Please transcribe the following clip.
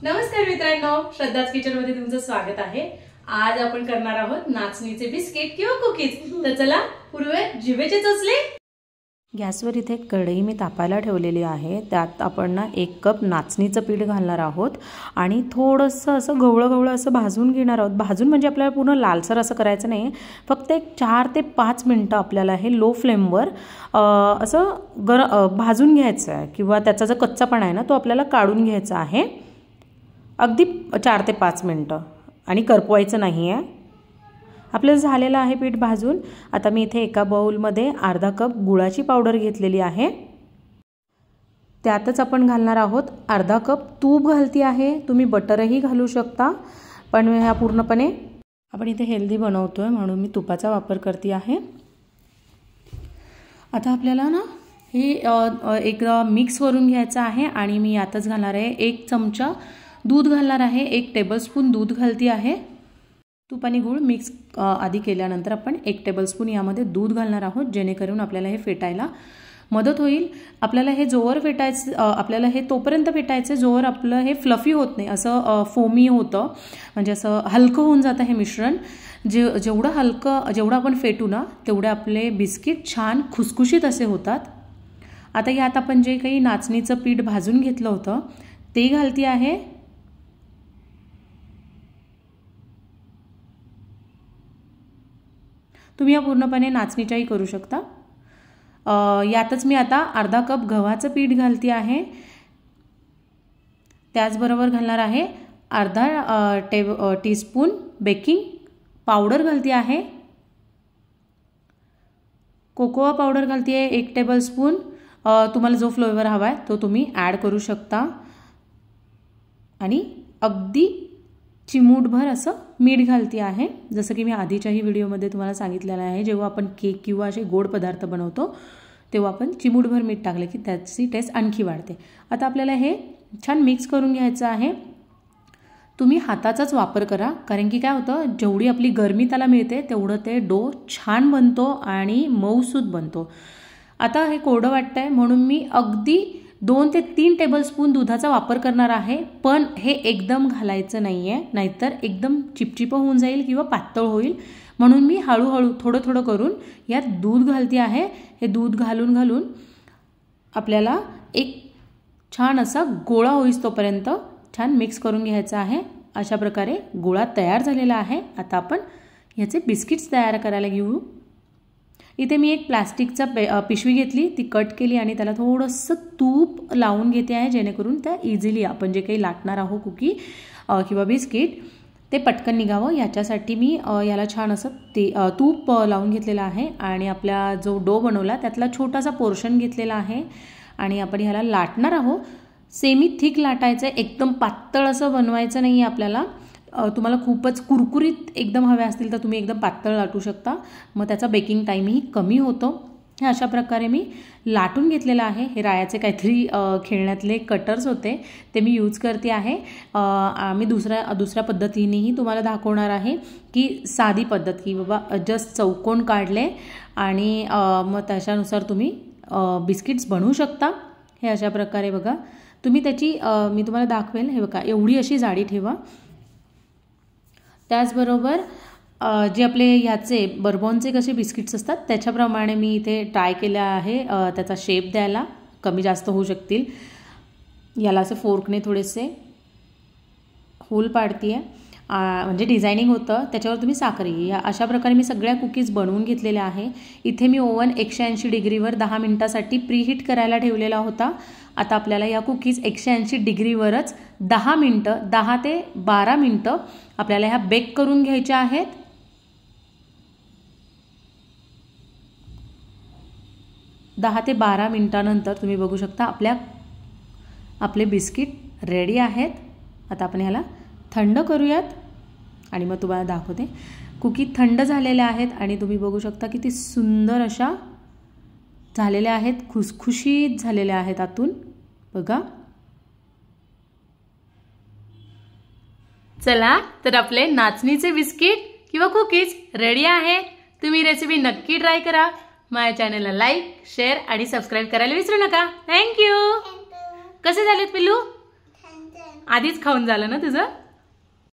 नमस्कार मित्रांनो, श्रद्धाज किचन मध्ये तुमचं स्वागत आहे। आज आपण करणार आहोत नाचणीचे बिस्किट किंवा कुकीज। तर चला पुढे जिभेचे चोचले। गॅसवर इथे कढई मी तापायला ठेवलेली आहे। त्यात आपण ना 1 कप नाचणीचं पीठ घालणार आहोत आणि थोडंसं असं गवळं असं भाजून घेणार आहोत। भाजून म्हणजे आपल्याला पूर्ण लालसर असं करायचं नाही, फक्त एक 4 ते 5 मिनिटं आपल्याला हे लो फ्लेमवर असं भाजून घ्यायचं आहे किंवा त्याचा जो कच्चापणा आहे ना तो आपल्याला काढून घ्यायचा आहे। अगदी 4 ते 5 मिनिटं आणि करपवायचं नाही आहे। आपलं झालेलं आहे पीठ भाजून। आता मी इथे एका बाउलमध्ये अर्धा कप गुळाची पावडर घेतलेली आहे। त्यातच आपण घालणार आहोत अर्धा कप तूप घालती आहे। तुम्ही बटरही घालू शकता, पण ह्या पूर्णपणे आपण इथे हेल्दी बनवतोय म्हणून मी तुपाचा वापर करते आहे। आता आपल्याला ना हे एक मिक्स करून घ्यायचं आहे आणि मी यातच घालणार आहे 1 चमचा दूध घालणार आहे। 1 टेबलस्पून दूध घालती आहे। तूप आणि गूळ मिक्स आधी केल्यानंतर आपण 1 टेबलस्पून यामध्ये दूध घालणार आहोत, जेणेकरून आपल्याला हे फेटायला मदत होईल। आपल्याला हे जोवर फेटायचं, आपल्याला हे तोपर्यंत फेटायचं जोवर आपलं हे फ्लफी होत नाही, असं फोमी होतं, म्हणजे असं हलकं होऊन जातं हे मिश्रण। जेवढं आपण फेटू ना तेवढे आपले बिस्किट छान खुसखुशीत असे होतात। आता यात आपण जे काही नाचणीचं पीठ भाजून घेतलं होतं ते घालती आहे। तुम्ही या पूर्णपणे नाचणीच्याही करू शकता। यातच मी आता अर्धा कप गव्हाचं पीठ घालती आहे। त्याचबरोबर घालणार आहे अर्धा टीस्पून बेकिंग पावडर घालती आहे। कोकोआ पावडर घालती आहे 1 टेबलस्पून। तुम्हाला जो फ्लेवर हवा आहे तो तुम्ही ॲड करू शकता। आणि अगदी चिमूटभर असं मीठ घालती आहे। जसं की मी आधीच्याही व्हिडिओमध्ये तुम्हाला सांगितलेलं आहे, जेव्हा आपण केक किंवा असे गोड पदार्थ बनवतो तेव्हा आपण चिमूटभर मीठ टाकले की त्याची टेस्ट आणखी वाढते। आता आपल्याला हे छान मिक्स करून घ्यायचं आहे। तुम्ही हाताचाच वापर करा, कारण की काय होतं, जेवढी आपली गरमी त्याला मिळते तेवढं ते डो छान बनतो आणि मऊसूत बनतो। आता हे कोरडं वाटतंय म्हणून मी अगदी 2 ते 3 टेबलस्पून दुधाचा वापर करणार आहे, पण हे एकदम घालायचं नाहीये, नाहीतर एकदम चिपचिप होऊन जाईल किंवा पातळ होईल। म्हणून मी हळूहळू थोडं करून यात दूध घालते आहे। हे दूध घालून आपल्याला एक छान असा गोळा होईस तोपर्यंत छान मिक्स करून घ्यायचा आहे। अशा प्रकारे गोळा तयार झालेला आहे। आता आपण याचे बिस्किट्स तयार करायला घेऊ। इथे मी एक प्लास्टिकचा पिशवी घेतली, ती कट केली आणि त्याला थोडंसं तूप लावून घेते आहे, जेणेकरून त्या इझिली आपण जे काही लाटणार आहोत कुकी किंवा बिस्किट ते पटकन निघावं याच्यासाठी मी याला छान असं तूप लावून घेतलेलं आहे। आणि आपला जो डो बनवला त्यातला छोटासा पोर्शन घेतलेला आहे आणि आपण ह्याला लाटणार आहोत। सेमी थिक लाटायचं, एकदम पातळ असं बनवायचं नाही आहे आपल्याला। तुम्हाला खूपच कुरकुरीत एकदम हवे असतील तर तुम्ही एकदम पातळ लाटू शकता, मग त्याचा बेकिंग टाईमही कमी होतो। हे अशा प्रकारे मी लाटून घेतलेलं आहे। हे रायाचे काहीतरी खेळण्यातले कटर्स होते, ते मी यूज करते आहे। मी दुसऱ्या पद्धतीनेही तुम्हाला दाखवणार आहे की साधी पद्धत, की बाबा जस्ट चौकोन काढले आणि मग त्याच्यानुसार तुम्ही बिस्किट्स बनवू शकता। हे अशा प्रकारे बघा तुम्ही त्याची मी तुम्हाला दाखवेल। हे बघा एवढी अशी जाडी ठेवा। त्याचबरोबर जे आपले ह्याचे बर्बॉनचे कसे बिस्किट्स असतात त्याच्याप्रमाणे मी इथे ट्राय केलं आहे त्याचा शेप द्यायला, कमी जास्त होऊ शकतील। याला असं फोर्कने थोडेसे होल पाडती आहे, म्हणजे डिझायनिंग होतं, त्याच्यावर तुम्ही साखर या अशा प्रकारे मी सगळ्या कुकीज बनवून घेतलेल्या आहे। इथे मी ओव्हन 180 डिग्रीवर 10 मिनिटासाठी प्रीहीट करायला ठेवलेला होता। आता आपल्याला या कुकीज 180 डिग्रीवरच 10 ते 12 मिनिटं आपल्याला ह्या बेक करून घ्यायच्या आहेत। दहा ते 12 मिनिटानंतर तुम्ही बघू शकता आपले बिस्किट रेडी आहेत। आता आपण ह्याला थंड करूयात आणि मग तुम्हाला दाखवते। कुकी थंड झालेल्या आहेत आणि तुम्ही बघू शकता किती सुंदर अशा झालेल्या आहेत, खुसखुशीत झालेल्या आहेत आतून बघा। चला तर आपले नाचणीचे बिस्किट किंवा कुकीज रेडी आहेत। तुम्ही रेसिपी नक्की ट्राय करा। माझ्या चॅनलला लाईक, शेअर आणि सबस्क्राइब करायला विसरू नका। थँक्यू। कसे झालेत पिल्लू? आधीच खाऊन झालं ना तुझं?